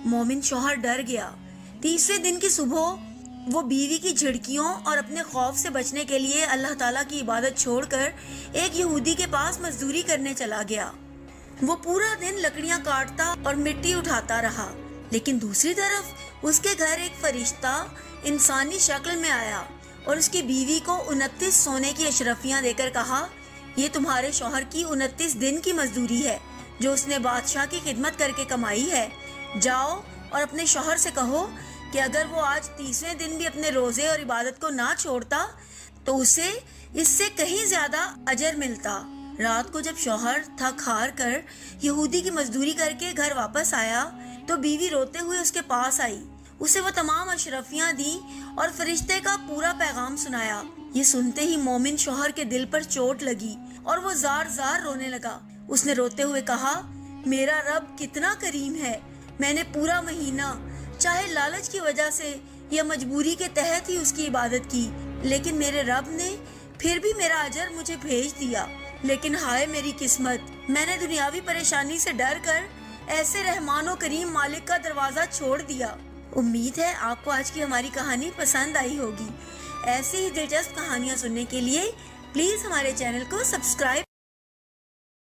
مومن شوہر ڈر گیا۔ تیسرے دن کی صبح وہ بیوی کی جھڑکیوں اور اپنے خوف سے بچنے کے لیے اللہ تعالیٰ کی عبادت چھوڑ کر ایک یہودی کے پاس مزدوری کرنے چلا گیا۔ وہ پورا دن لکڑیاں کاٹتا اور مٹی اٹھاتا رہا، لیکن دوسری طرف اس کے گھر ایک فرشتہ انسانی شکل میں آیا اور اس کی بیوی کو 29 سونے کی اشرفیاں دے کر کہا، یہ تمہارے شوہر کی 29 دن کی مزدوری ہے جو اس نے بادشاہ کی خدمت کر کے کمائی ہے۔ جاؤ اور اپنے شوہر سے کہو کہ اگر وہ آج تیسرے دن بھی اپنے روزے اور عبادت کو نہ چھوڑتا تو اسے اس سے کہیں زیادہ اجر ملتا۔ رات کو جب شوہر تھک ہار کر یہودی کی مزدوری کر کے گھر واپس آیا تو بیوی روتے ہوئے اس کے پاس آئی، اسے وہ تمام اشرفیاں دیں اور فرشتے کا پورا پیغام سنایا۔ یہ سنتے ہی مومن شوہر کے دل پر چوٹ لگی اور وہ زار زار رونے لگا۔ اس نے روتے ہوئے کہا، میرا رب کتنا کریم ہے، میں نے پورا مہینہ چاہے لالچ کی وجہ سے یا مجبوری کے تحت ہی اس کی عبادت کی، لیکن میرے رب نے پھر بھی میرا اجر مجھے بھیج دیا۔ لیکن ہائے میری قسمت، میں نے دنیاوی پریشانی سے ڈر کر ایسے رحمان و کریم مالک کا دروازہ چھوڑ دیا۔ امید ہے آپ کو آج کی ہماری کہانی پسند آئی ہوگی۔ ایسی ہی دلچسپ کہانیاں سننے کے لیے پلیز ہمارے چینل کو سبسکرائب